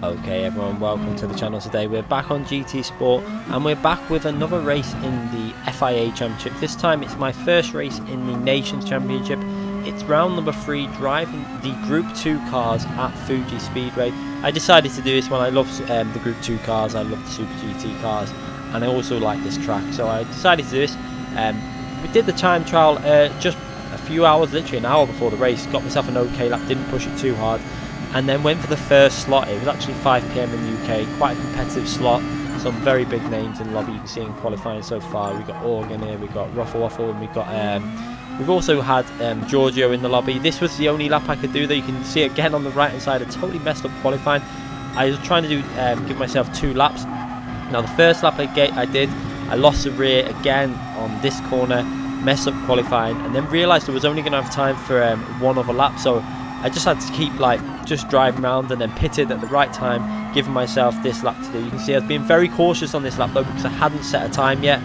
Okay everyone, welcome to the channel. Today we're back on GT Sport and we're back with another race in the FIA Championship. This time it's my first race in the Nations Championship. It's round number 3, driving the Group 2 cars at Fuji Speedway. I decided to do this one. I love the Group 2 cars, I love the Super GT cars, and I also like this track, so I decided to do this. We did the time trial just a few hours, literally an hour before the race. Got myself an okay lap, didn't push it too hard, and then went for the first slot. It was actually 5 PM in the UK, quite a competitive slot. Some very big names in the lobby you can see in qualifying so far. We've got Organ here, we've got Waffle, and we've also had Giorgio in the lobby. This was the only lap I could do though. You can see again on the right hand side, I totally messed up qualifying. I was trying to do give myself 2 laps. Now the first lap I lost the rear again on this corner, messed up qualifying, and then realised I was only going to have time for one other lap, so I just had to keep just driving around, and then pitted at the right time, giving myself this lap to do. You can see I was being very cautious on this lap though, because I hadn't set a time yet.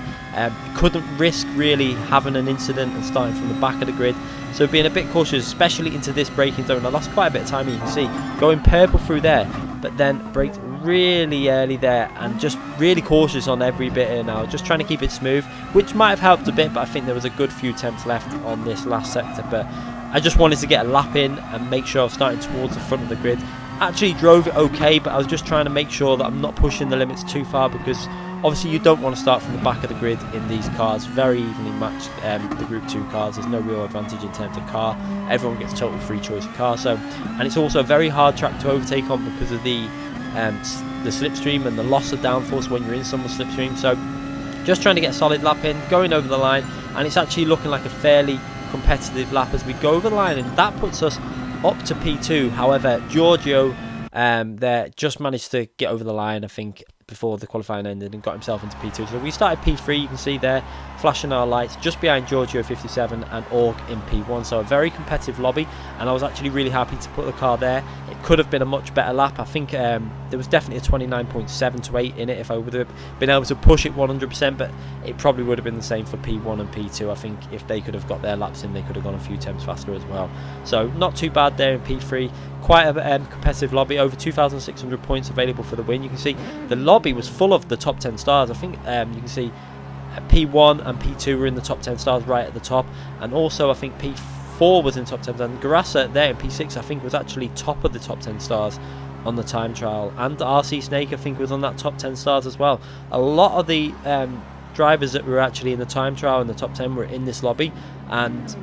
Couldn't risk really having an incident and starting from the back of the grid, so being a bit cautious, especially into this braking zone. I lost quite a bit of time, you can see, going purple through there, but then braked really early there, and just really cautious on every bit here now, just trying to keep it smooth, which might have helped a bit, but I think there was a good few tenths left on this last sector. But I just wanted to get a lap in and make sure I was starting towards the front of the grid. Actually drove it okay, but I was just trying to make sure that I'm not pushing the limits too far, because obviously you don't want to start from the back of the grid in these cars. Very evenly matched, the Group 2 cars. There's no real advantage in terms of car. Everyone gets total free choice of car. So, and it's also a very hard track to overtake on because of the slipstream and the loss of downforce when you're in someone's slipstream. So just trying to get a solid lap in, going over the line, and it's actually looking like a fairly competitive lap as we go over the line, and that puts us up to P2. However, Giorgio there just managed to get over the line, I think, before the qualifying ended, and got himself into P2. So we started P3, you can see there, flashing our lights, just behind Giorgio 57 and Org in P1. So a very competitive lobby, and I was actually really happy to put the car there. It could have been a much better lap. I think there was definitely a 29.7 to 8 in it if I would have been able to push it 100%, but it probably would have been the same for P1 and P2. I think if they could have got their laps in, they could have gone a few temps faster as well. So not too bad there in P3. Quite a competitive lobby, over 2,600 points available for the win. You can see the lobby was full of the top 10 stars. I think you can see P1 and P2 were in the top 10 stars right at the top, and also I think P4 was in top 10, and Garassa there in P6 I think was actually top of the top 10 stars on the time trial, and RC Snake I think was on that top 10 stars as well. A lot of the drivers that were actually in the time trial in the top 10 were in this lobby, and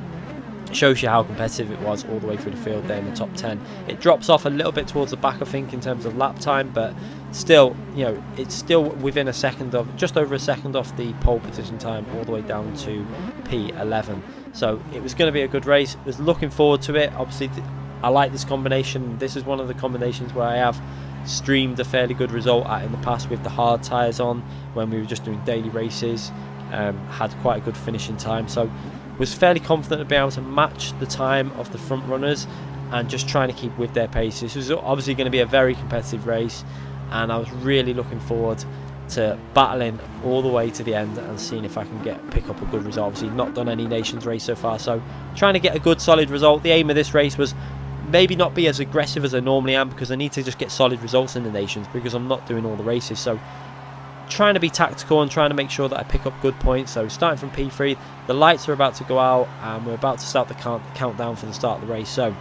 shows you how competitive it was all the way through the field there in the top 10. It drops off a little bit towards the back I think in terms of lap time, but still, you know, it's still within a second of, just over a second off the pole position time, all the way down to P11. So it was going to be a good race. I was looking forward to it. Obviously I like this combination. This is one of the combinations where I have streamed a fairly good result at in the past with the hard tyres on when we were just doing daily races. Had quite a good finishing time, so was fairly confident to be able to match the time of the front runners and just trying to keep with their pace. This was obviously going to be a very competitive race, and I was really looking forward to battling all the way to the end and seeing if I can pick up a good result. Obviously not done any Nations race so far, so trying to get a good solid result. The aim of this race was maybe not be as aggressive as I normally am, because I need to just get solid results in the Nations because I'm not doing all the races. So trying to be tactical and trying to make sure that I pick up good points. So starting from P3, the lights are about to go out and we're about to start the countdown for the start of the race. So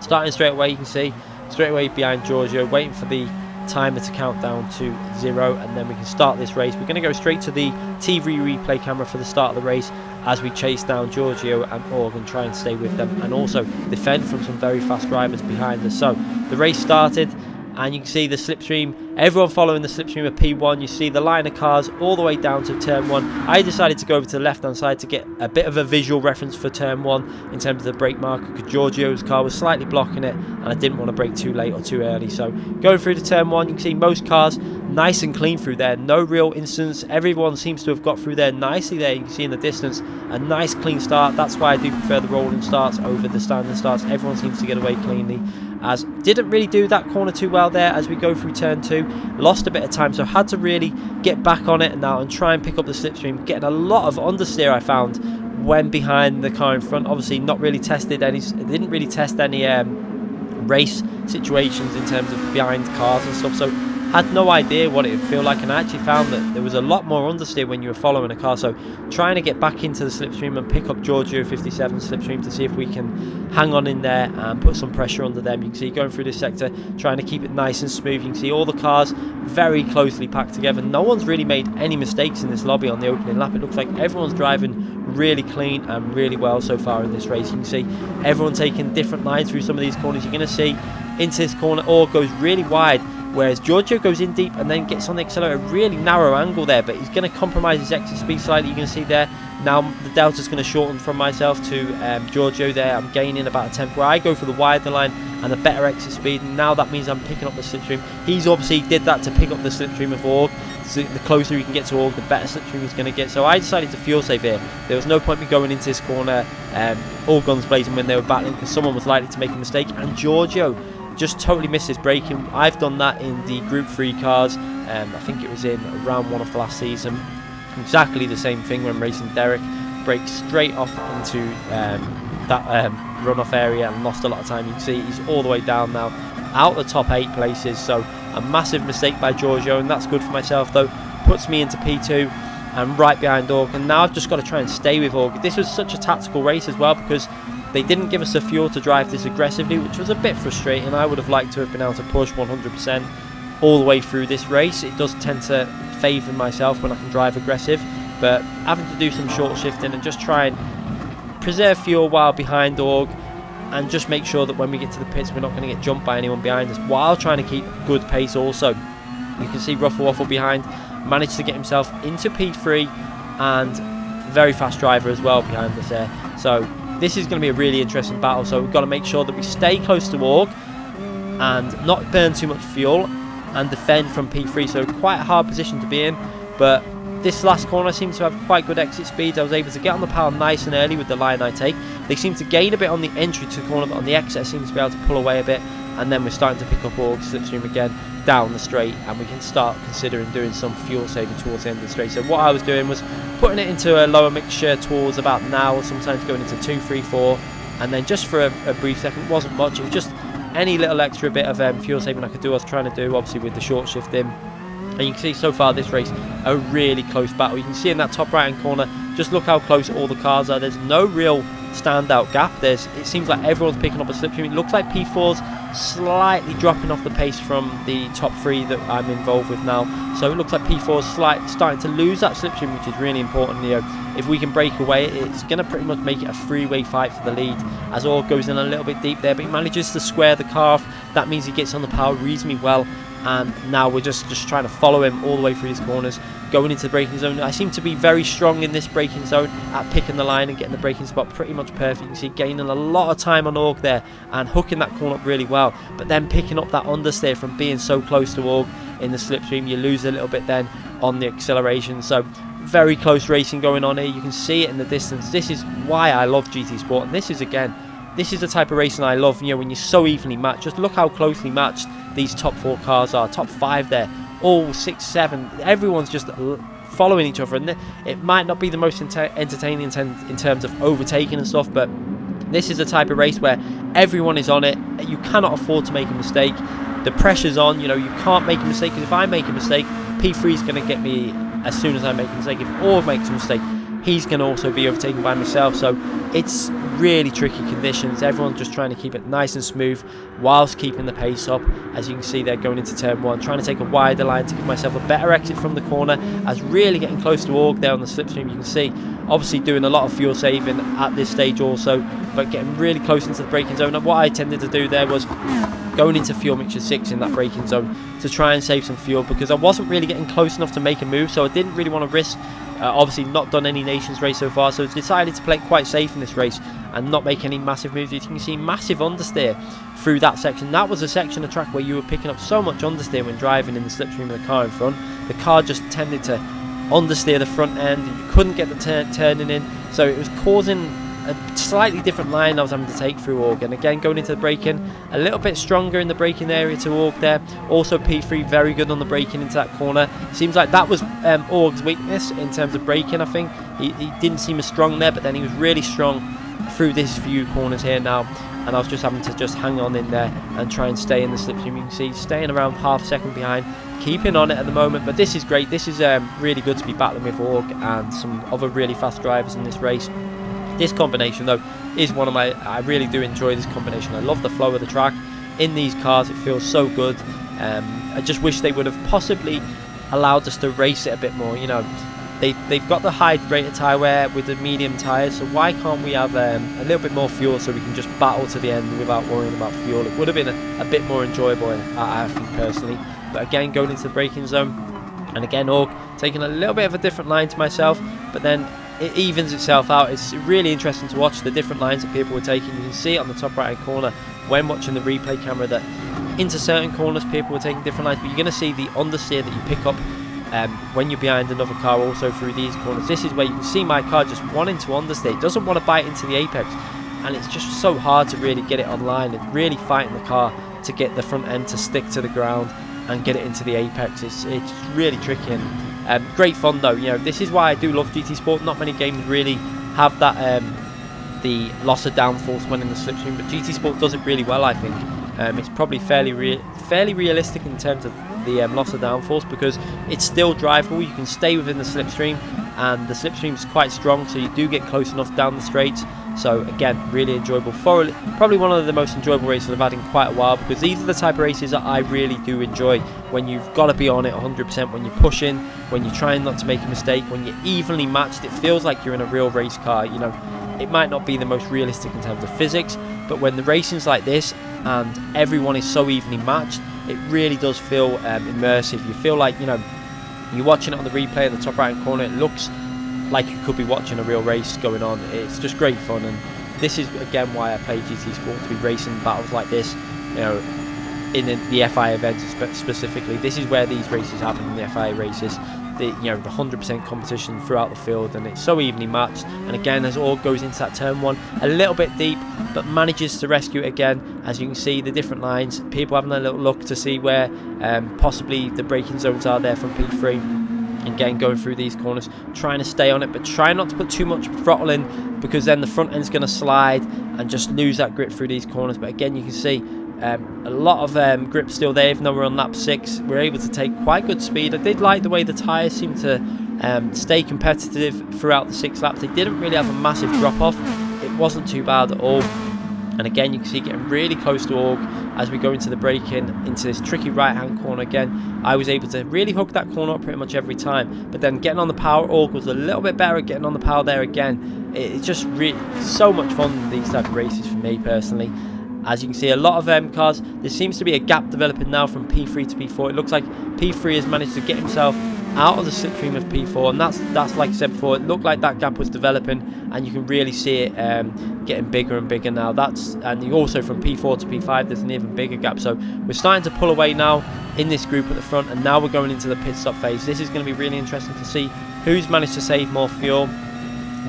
starting straight away, you can see straight away behind Giorgio, waiting for the timer to count down to 0, and then we can start this race. We're going to go straight to the TV replay camera for the start of the race as we chase down Giorgio and Org and try and stay with them, and also defend from some very fast drivers behind us. So the race started, and you can see the slipstream everyone following the slipstream of P1. You see the line of cars all the way down to turn 1. I decided to go over to the left hand side to get a bit of a visual reference for turn 1 in terms of the brake marker, because Giorgio's car was slightly blocking it and I didn't want to brake too late or too early. So going through to turn 1, you can see most cars nice and clean through there, no real incidents. Everyone seems to have got through there nicely there. You can see in the distance a nice clean start. That's why I do prefer the rolling starts over the standing starts. Everyone seems to get away cleanly. As didn't really do that corner too well there as we go through turn 2, lost a bit of time, so had to really get back on it now and try and pick up the slipstream, getting a lot of understeer I found when behind the car in front. Obviously not really tested any, didn't really test any race situations in terms of behind cars and stuff, so had no idea what it would feel like, and I actually found that there was a lot more understeer when you were following a car. So trying to get back into the slipstream and pick up GR.2 slipstream to see if we can hang on in there and put some pressure under them. You can see going through this sector, trying to keep it nice and smooth. You can see all the cars very closely packed together. No one's really made any mistakes in this lobby on the opening lap. It looks like everyone's driving really clean and really well so far in this race. You can see everyone taking different lines through some of these corners. You're going to see into this corner, all goes really wide, whereas Giorgio goes in deep and then gets on the accelerator, really narrow angle there, but he's going to compromise his exit speed slightly. You can see there now the delta's going to shorten from myself to Giorgio there. I'm gaining about a tenth where I go for the wider line and a better exit speed, and now that means I'm picking up the slipstream. He's obviously did that to pick up the slipstream of Org, so the closer he can get to Org, the better slipstream he's going to get. So I decided to fuel save here. There was no point me going into this corner all guns blazing when they were battling, because someone was likely to make a mistake, and Giorgio just totally missed his braking. I've done that in the Group 3 cars. I think it was in round 1 of the last season. Exactly the same thing when racing Derek. Braked straight off into that runoff area and lost a lot of time. You can see he's all the way down now, out the top 8 places. So a massive mistake by Giorgio, and that's good for myself though. Puts me into P2 and right behind Org, and now I've just got to try and stay with Org. This was such a tactical race as well, because they didn't give us the fuel to drive this aggressively, which was a bit frustrating. I would have liked to have been able to push 100% all the way through this race. It does tend to favour myself when I can drive aggressive, but having to do some short shifting and just try and preserve fuel while behind Org, and just make sure that when we get to the pits we're not going to get jumped by anyone behind us, while trying to keep good pace also. You can see Ruffle Waffle behind managed to get himself into P3, and very fast driver as well behind us there. So this is going to be a really interesting battle, so we've got to make sure that we stay close to Org and not burn too much fuel and defend from P3. So quite a hard position to be in, but this last corner seems to have quite good exit speeds. I was able to get on the power nice and early with the line I take. They seem to gain a bit on the entry to the corner, but on the exit I seem to be able to pull away a bit, and then we're starting to pick up Org's slipstream again down the straight, and we can start considering doing some fuel saving towards the end of the straight. So what I was doing was putting it into a lower mixture towards about now, sometimes going into 2, 3, 4, and then just for a brief second, it wasn't much, it was just any little extra bit of fuel saving I could do. I was trying to do obviously with the short shift in. And you can see so far this race a really close battle. You can see in that top right hand corner, just look how close all the cars are. There's no real standout gap. It seems like everyone's picking up a slipstream. It looks like P4's slightly dropping off the pace from the top 3 that I'm involved with now. So it looks like P4's starting to lose that slipstream, which is really important. You know, if we can break away, it's going to pretty much make it a 3-way fight for the lead, as Org goes in a little bit deep there, but he manages to square the car off. That means he gets on the power reasonably well, and now we're just trying to follow him all the way through his corners, going into the braking zone. I seem to be very strong in this braking zone at picking the line and getting the braking spot pretty much perfect. You can see gaining a lot of time on Org there and hooking that corner up really well, but then picking up that understeer from being so close to Org in the slipstream. You lose a little bit then on the acceleration. So very close racing going on here. You can see it in the distance. This is why I love GT Sport, and this is the type of racing I love, you know, when you're so evenly matched. Just look how closely matched these top 4 cars are, top 5 there, all 6, 7, everyone's just following each other, and it might not be the most entertaining in terms of overtaking and stuff, but this is the type of race where everyone is on it. You cannot afford to make a mistake. The pressure's on, you know, you can't make a mistake, because if I make a mistake, P3 is going to get me as soon as I make a mistake. If Org makes a mistake, he's going to also be overtaken by myself. So it's really tricky conditions. Everyone's just trying to keep it nice and smooth whilst keeping the pace up. As you can see there, going into turn 1, trying to take a wider line to give myself a better exit from the corner, as really getting close to Org there on the slipstream. You can see obviously doing a lot of fuel saving at this stage also, but getting really close into the braking zone. And what I tended to do there was going into fuel mixture 6 in that braking zone to try and save some fuel, because I wasn't really getting close enough to make a move, so I didn't really want to risk. Obviously not done any Nations race so far, so I decided to play it quite safe in this race and not make any massive moves. You can see massive understeer through that section. That was a section of track where you were picking up so much understeer when driving in the slipstream of the car in front. The car just tended to understeer the front end, and you couldn't get the turning in, so it was causing a slightly different line I was having to take through Org. And again, going into the braking, a little bit stronger in the braking area to Org there. Also P3 very good on the braking into that corner. Seems like that was Org's weakness in terms of braking. I think he didn't seem as strong there, but then he was really strong through these few corners here now, and I was just having to just hang on in there and try and stay in the slipstream. You can see staying around half a second behind, keeping on it at the moment. But this is great. This is really good to be battling with Org and some other really fast drivers in this race. This combination though is one of my, I really do enjoy this combination. I love the flow of the track in these cars. It feels so good. I just wish they would have possibly allowed us to race it a bit more. You know, they've got the high rate of tyre wear with the medium tyres, so why can't we have a little bit more fuel so we can just battle to the end without worrying about fuel? It would have been a bit more enjoyable, I think personally. But again, going into the braking zone, and again Org taking a little bit of a different line to myself, but then it evens itself out. It's really interesting to watch the different lines that people were taking. You can see it on the top right hand corner when watching the replay camera that into certain corners people were taking different lines, but you're going to see the understeer that you pick up when you're behind another car also through these corners. This is where you can see my car just wanting to understeer. It doesn't want to bite into the apex, and it's just so hard to really get it online and really fighting the car to get the front end to stick to the ground and get it into the apex. It's really tricky, and great fun though. You know, this is why I do love GT Sport. Not many games really have that the loss of downforce when in the slipstream, but GT Sport does it really well, I think. It's probably fairly realistic in terms of the loss of downforce, because it's still drivable. You can stay within the slipstream, and the slipstream is quite strong, so you do get close enough down the straights. So again, really enjoyable. Probably one of the most enjoyable races I've had in quite a while, because these are the type of races that I really do enjoy, when you've got to be on it 100%, when you're pushing, when you're trying not to make a mistake, when you're evenly matched. It feels like you're in a real race car. You know, it might not be the most realistic in terms of physics, but when the racing's like this and everyone is so evenly matched, it really does feel immersive. You feel like, you know, you're watching it on the replay in the top right hand corner. It looks like you could be watching a real race going on. It's just great fun, and this is again why I play GT Sport, to be racing battles like this. You know, in the FIA events specifically, this is where these races happen, in the FIA races. The 100% competition throughout the field, and it's so evenly matched. And again, as Org goes into that turn one a little bit deep, but manages to rescue it again. As you can see, the different lines, people having a little look to see where possibly the braking zones are there from P3. Again, going through these corners, trying to stay on it, but try not to put too much throttle in, because then the front end's going to slide and just lose that grip through these corners. But again, you can see a lot of grip still there, even though we're on lap 6. We're able to take quite good speed. I did like the way the tyres seemed to stay competitive throughout the 6 laps. They didn't really have a massive drop off. It wasn't too bad at all. And again, you can see getting really close to Org as we go into the braking, into this tricky right hand corner. Again, I was able to really hook that corner up pretty much every time, but then getting on the power, Org was a little bit better at getting on the power there again. It's just really so much fun, these type of races, for me personally. As you can see, a lot of cars, there seems to be a gap developing now from P3 to P4. It looks like P3 has managed to get himself out of the slipstream of P4, and that's like I said before, it looked like that gap was developing, and you can really see it getting bigger and bigger now. And also from P4 to P5, there's an even bigger gap. So we're starting to pull away now in this group at the front, and now we're going into the pit stop phase. This is going to be really interesting to see who's managed to save more fuel,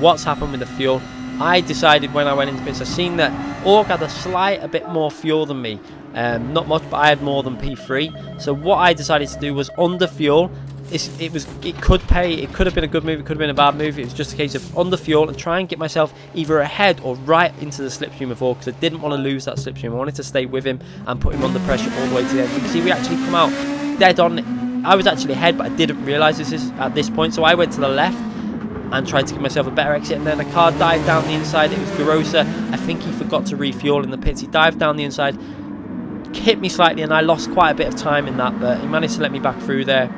what's happened with the fuel. I decided when I went into pits, I seen that Org had a bit more fuel than me. Not much, but I had more than P3. So what I decided to do was under fuel. It could pay. It could have been a good move. It could have been a bad move. It was just a case of under fuel and try and get myself either ahead or right into the slipstream of Org, because I didn't want to lose that slipstream. I wanted to stay with him and put him under pressure all the way to the end. You can see we actually come out dead on. I was actually ahead, but I didn't realise this at this point. So I went to the left and tried to give myself a better exit, and then the car dived down the inside. It was Garosa. I think he forgot to refuel in the pits. He dived down the inside, hit me slightly, and I lost quite a bit of time in that, but he managed to let me back through there.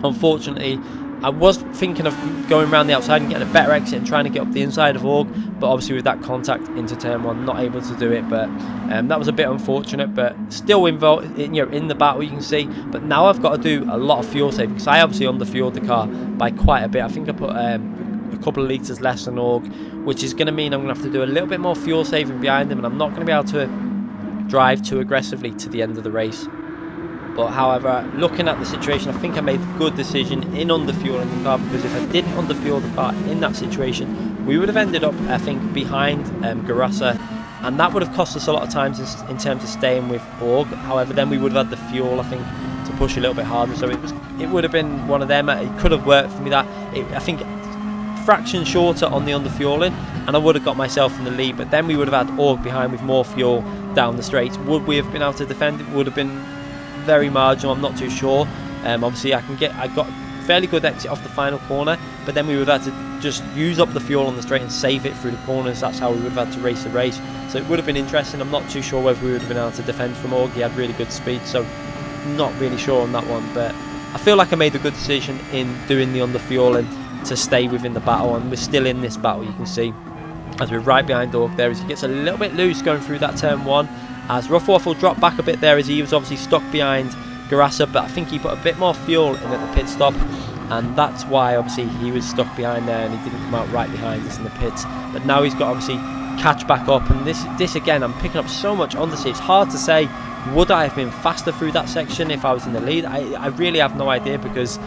Unfortunately, I was thinking of going around the outside and getting a better exit and trying to get up the inside of Org, but obviously with that contact into turn 1, not able to do it. But that was a bit unfortunate, but still involved, in the battle, you can see. But now I've got to do a lot of fuel saving, because I obviously underfueled the car by quite a bit. I think I put a couple of litres less than Org, which is going to mean I'm going to have to do a little bit more fuel saving behind him, and I'm not going to be able to drive too aggressively to the end of the race. But however, looking at the situation, I think I made a good decision in underfueling the car, because if I didn't underfuel the car in that situation, we would have ended up, I think, behind Garassa, and that would have cost us a lot of times in terms of staying with Org. However, then we would have had the fuel, I think, to push a little bit harder, so it would have been one of them. It could have worked for me, that I think fraction shorter on the underfueling, and I would have got myself in the lead. But then we would have had Org behind with more fuel down the straights. Would we have been able to defend it? Would have been very marginal, I'm not too sure. Obviously I got fairly good exit off the final corner, but then we would have had to just use up the fuel on the straight and save it through the corners. That's how we would have had to race the race. So it would have been interesting. I'm not too sure whether we would have been able to defend from Org. He had really good speed, so not really sure on that one. But I feel like I made a good decision in doing the underfueling to stay within the battle, and we're still in this battle. You can see as we're right behind Org there, as he gets a little bit loose going through that turn 1. As Rough Waffle dropped back a bit there, as he was obviously stuck behind Garassa, but I think he put a bit more fuel in at the pit stop, and that's why obviously he was stuck behind there and he didn't come out right behind us in the pits. But now he's got obviously catch back up, and this again, I'm picking up so much on this. It's hard to say, would I have been faster through that section if I was in the lead? I really have no idea, because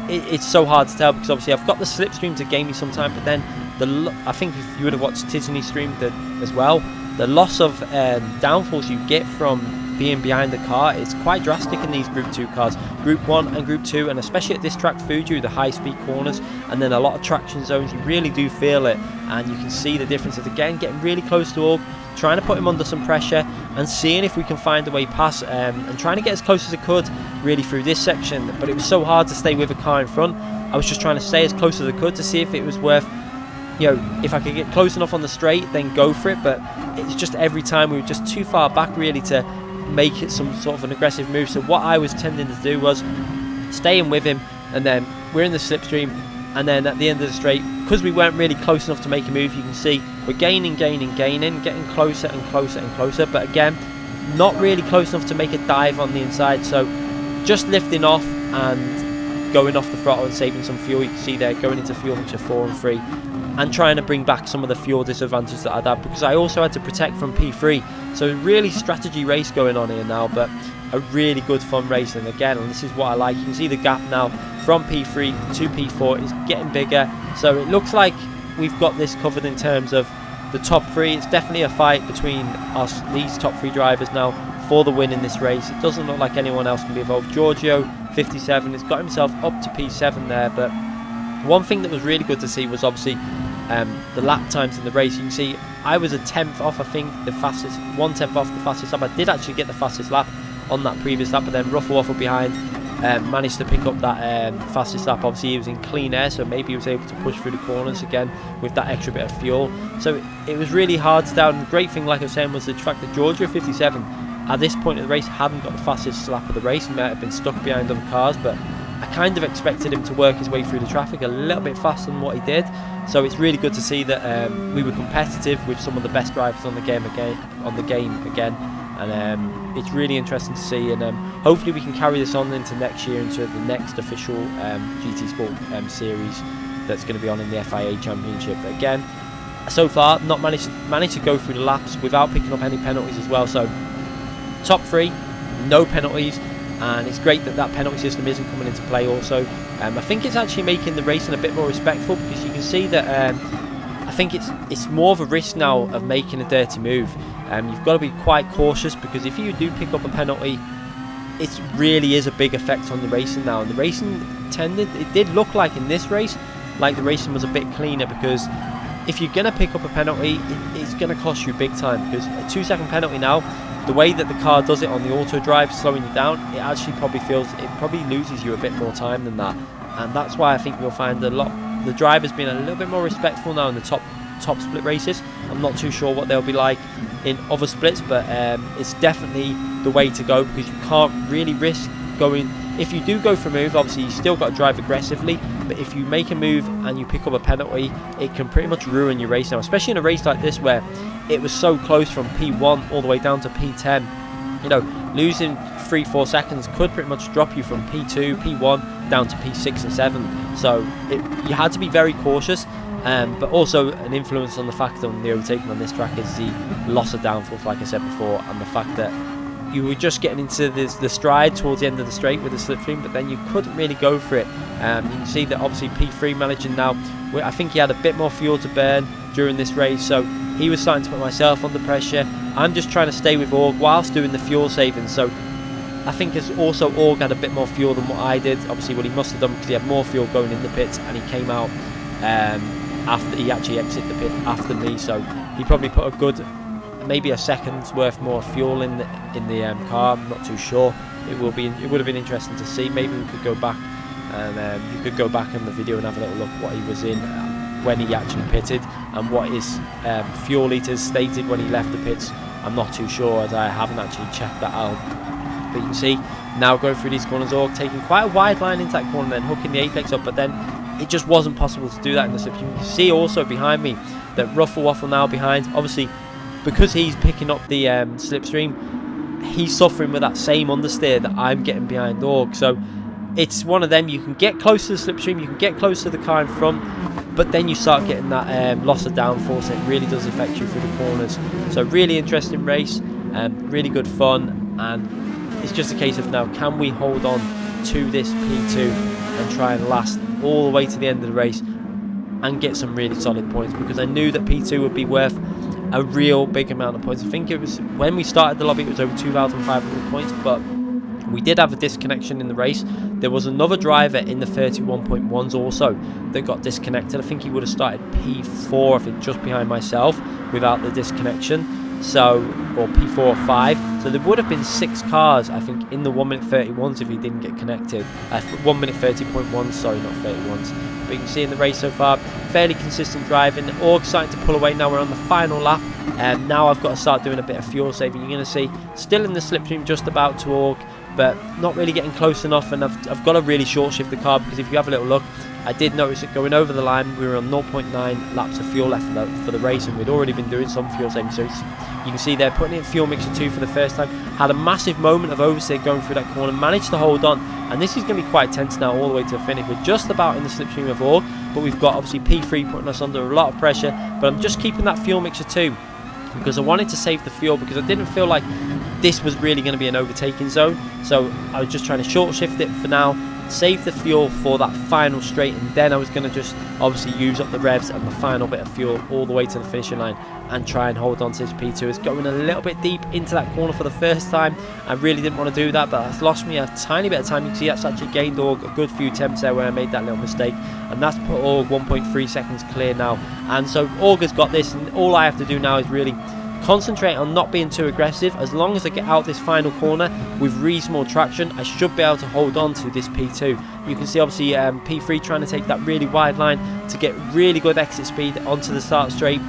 it's so hard to tell, because obviously I've got the slipstream to gain me some time, but then I think if you would have watched Tisney stream as well, the loss of downforce you get from being behind the car is quite drastic in these Group 2 cars. Group 1 and Group 2, and especially at this track Fuji, the high speed corners and then a lot of traction zones, you really do feel it, and you can see the difference of, again, getting really close to Org, trying to put him under some pressure and seeing if we can find a way past, and trying to get as close as I could really through this section. But it was so hard to stay with a car in front. I was just trying to stay as close as I could to see if it was worth, if I could get close enough on the straight, then go for it. But it's just every time we were just too far back really to make it some sort of an aggressive move. So what I was tending to do was staying with him, and then we're in the slipstream, and then at the end of the straight, because we weren't really close enough to make a move, you can see we're gaining, getting closer and closer and closer, but again, not really close enough to make a dive on the inside. So just lifting off and going off the throttle and saving some fuel. You can see there going into fuel mixture 4 and 3, and trying to bring back some of the fuel disadvantage that I'd had, because I also had to protect from P3. So really strategy race going on here now, but a really good fun race. And again, and this is what I like, you can see the gap now from P3 to P4 is getting bigger. So it looks like we've got this covered in terms of the top 3. It's definitely a fight between us, these top 3 drivers now, for the win in this race. It doesn't look like anyone else can be involved. Giorgio57 has got himself up to P7 there, but one thing that was really good to see was obviously the lap times in the race. You can see I was a 10th off, I think, the fastest, 1/10 off the fastest lap. I did actually get the fastest lap on that previous lap, but then Ruffle Waffle behind managed to pick up that fastest lap. Obviously he was in clean air, so maybe he was able to push through the corners again with that extra bit of fuel. So it was really hard to down. And the great thing, like I was saying, was the fact that Giorgio57 at this point of the race hadn't got the fastest lap of the race. He might have been stuck behind other cars, but I kind of expected him to work his way through the traffic a little bit faster than what he did. So it's really good to see that we were competitive with some of the best drivers on the game again. And it's really interesting to see, and hopefully we can carry this on into next year, into the next official GT Sport series that's going to be on in the FIA Championship. But again, so far not managed to go through the laps without picking up any penalties as well. So top 3, no penalties, and it's great that that penalty system isn't coming into play also. I think it's actually making the racing a bit more respectful, because you can see that I think it's more of a risk now of making a dirty move. You've got to be quite cautious, because if you do pick up a penalty, it really is a big effect on the racing now. And the racing it did look like in this race, like the racing was a bit cleaner, because if you're going to pick up a penalty, it's going to cost you big time, because a 2-second penalty now, the way that the car does it on the auto drive, slowing you down, it actually probably loses you a bit more time than that. And that's why I think you'll find the drivers being a little bit more respectful now in the top split races. I'm not too sure what they'll be like in other splits, but it's definitely the way to go, because you can't really risk going if you do go for a move, obviously you still got to drive aggressively, but if you make a move and you pick up a penalty, it can pretty much ruin your race now, especially in a race like this where it was so close from P1 all the way down to P10. You know, losing 3-4 seconds could pretty much drop you from P2, P1 down to P6 and 7. So you had to be very cautious, but also an influence on the fact on the overtaking on this track is the loss of downforce, like I said before, and the fact that you were just getting into the stride towards the end of the straight with the slipstream, but then you couldn't really go for it. You can see that obviously P3 managing now, I think he had a bit more fuel to burn during this race, so he was starting to put myself under pressure. I'm just trying to stay with Org whilst doing the fuel saving, so I think as also Org had a bit more fuel than what I did. Obviously what he must have done, because he had more fuel going in the pits and he came out after he actually exited the pit after me, so he probably put a good maybe a second's worth more fuel in the car. I'm not too sure. It would have been interesting to see. Maybe we could go back and you could go back in the video and have a little look what he was in when he actually pitted and what his fuel liters stated when he left the pits. I'm not too sure, as I haven't actually checked that out. But you can see now going through these corners, Org taking quite a wide line into that corner, then hooking the apex up, but then it just wasn't possible to do that in the slipstream. You can see also behind me that Ruffle Waffle now behind, obviously because he's picking up the slipstream, he's suffering with that same understeer that I'm getting behind Org. So it's one of them, you can get close to the slipstream, you can get close to the car in front, but then you start getting that loss of downforce. It really does affect you through the corners. So really interesting race, really good fun, and it's just a case of now, can we hold on to this P2 and try and last all the way to the end of the race and get some really solid points, because I knew that P2 would be worth a real big amount of points. I think it was when we started the lobby it was over 2,500 points, but we did have a disconnection in the race. There was another driver in the 31.1s also that got disconnected. I think he would have started P4, I think, just behind myself without the disconnection. So, or P4 or 5. So there would have been 6 cars, I think, in the 1 minute 31s if he didn't get connected. 1 minute 30.1, sorry, not 31s. But you can see in the race so far, fairly consistent driving. Org starting to pull away now. We're on the final lap, and now I've got to start doing a bit of fuel saving. You're going to see still in the slipstream just about to Org, but not really getting close enough, and I've got to really short shift the car, because if you have a little look, I did notice that going over the line we were on 0.9 laps of fuel left for the race, and we'd already been doing some fuel saving. So you can see there, putting in fuel mixer 2 for the first time, had a massive moment of oversteer going through that corner, managed to hold on, and this is going to be quite tense now all the way to the finish. We're just about in the slipstream of Org, but we've got obviously P3 putting us under a lot of pressure, but I'm just keeping that fuel mixer 2 because I wanted to save the fuel, because I didn't feel like this was really going to be an overtaking zone. So I was just trying to short shift it for now, save the fuel for that final straight, and then I was going to just obviously use up the revs and the final bit of fuel all the way to the finishing line and try and hold on to this P2. It's going a little bit deep into that corner for the first time. I really didn't want to do that, but that's lost me a tiny bit of time. You can see that's actually gained Org a good few attempts there where I made that little mistake, and that's put Org 1.3 seconds clear now. And so Org has got this, and all I have to do now is really concentrate on not being too aggressive. As long as I get out this final corner with reasonable traction, I should be able to hold on to this P2. You can see obviously P3 trying to take that really wide line to get really good exit speed onto the start straight,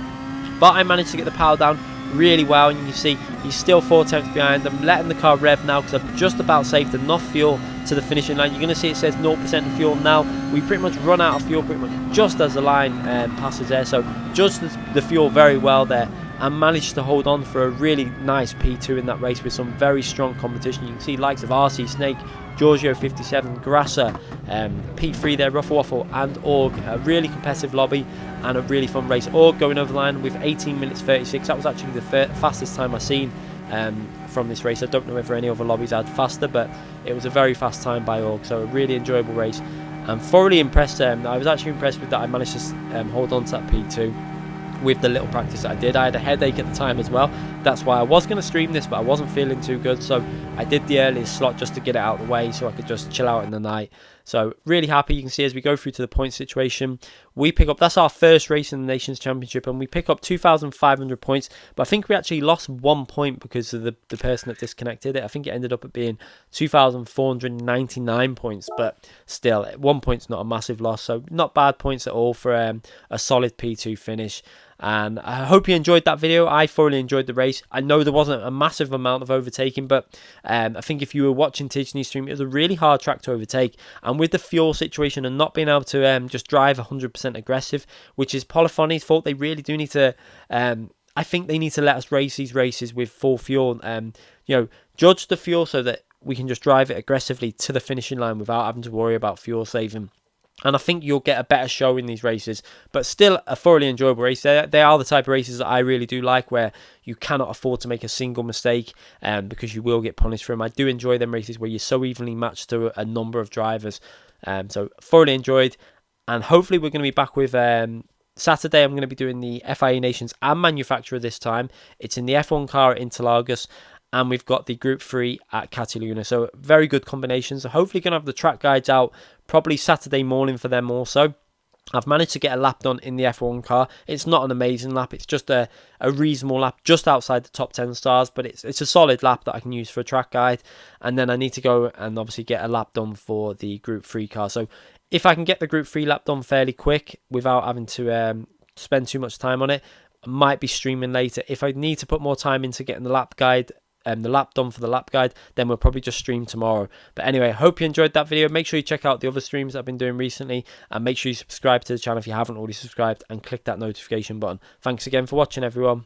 but I managed to get the power down really well, and you can see he's still 4 tenths behind. I'm letting the car rev now because I've just about saved enough fuel to the finishing line. You're going to see it says 0% fuel now. We pretty much run out of fuel pretty much just as the line passes there, so just the fuel very well there, and managed to hold on for a really nice P2 in that race with some very strong competition. You can see likes of RC Snake, Giorgio57, Grasser, P3 there, Ruffle Waffle and Org. A really competitive lobby and a really fun race. Org going over the line with 18 minutes 36. That was actually the fastest time I've seen from this race. I don't know whether any other lobbies had faster, but it was a very fast time by Org, so a really enjoyable race. I'm thoroughly impressed. I was actually impressed with that. I managed to hold on to that P2 with the little practice that I did. I had a headache at the time as well. That's why I was going to stream this, but I wasn't feeling too good, so I did the earliest slot just to get it out of the way so I could just chill out in the night. So really happy. You can see as we go through to the point situation, we pick up, that's our first race in the Nations Championship, and we pick up 2,500 points, but I think we actually lost 1 point because of the person that disconnected it. I think it ended up at being 2,499 points, but still 1 point's not a massive loss, so not bad points at all for a solid P2 finish. And I hope you enjoyed that video. I thoroughly enjoyed the race. I know there wasn't a massive amount of overtaking, but I think if you were watching Tisney's stream, it was a really hard track to overtake. And with the fuel situation and not being able to just drive 100% aggressive, which is Polyphony's fault, they really do need to... I think they need to let us race these races with full fuel. Judge the fuel so that we can just drive it aggressively to the finishing line without having to worry about fuel saving. And I think you'll get a better show in these races, but still a thoroughly enjoyable race. They are the type of races that I really do like, where you cannot afford to make a single mistake because you will get punished for them. I do enjoy them races where you're so evenly matched to a number of drivers. So thoroughly enjoyed, and hopefully we're going to be back with... Saturday, I'm going to be doing the FIA Nations and Manufacturer this time. It's in the F1 car at Interlagos, and we've got the Group 3 at Catalunya. So very good combinations. So hopefully going to have the track guides out probably Saturday morning for them also. I've managed to get a lap done in the F1 car. It's not an amazing lap. It's just a reasonable lap just outside the top 10 stars, but it's a solid lap that I can use for a track guide. And then I need to go and obviously get a lap done for the Group 3 car. So if I can get the Group 3 lap done fairly quick without having to spend too much time on it, I might be streaming later. If I need to put more time into getting the lap guide, the lap done for the lap guide, then we'll probably just stream tomorrow. But anyway, hope you enjoyed that video. Make sure you check out the other streams I've been doing recently, and make sure you subscribe to the channel if you haven't already subscribed, and click that notification button. Thanks again for watching, everyone.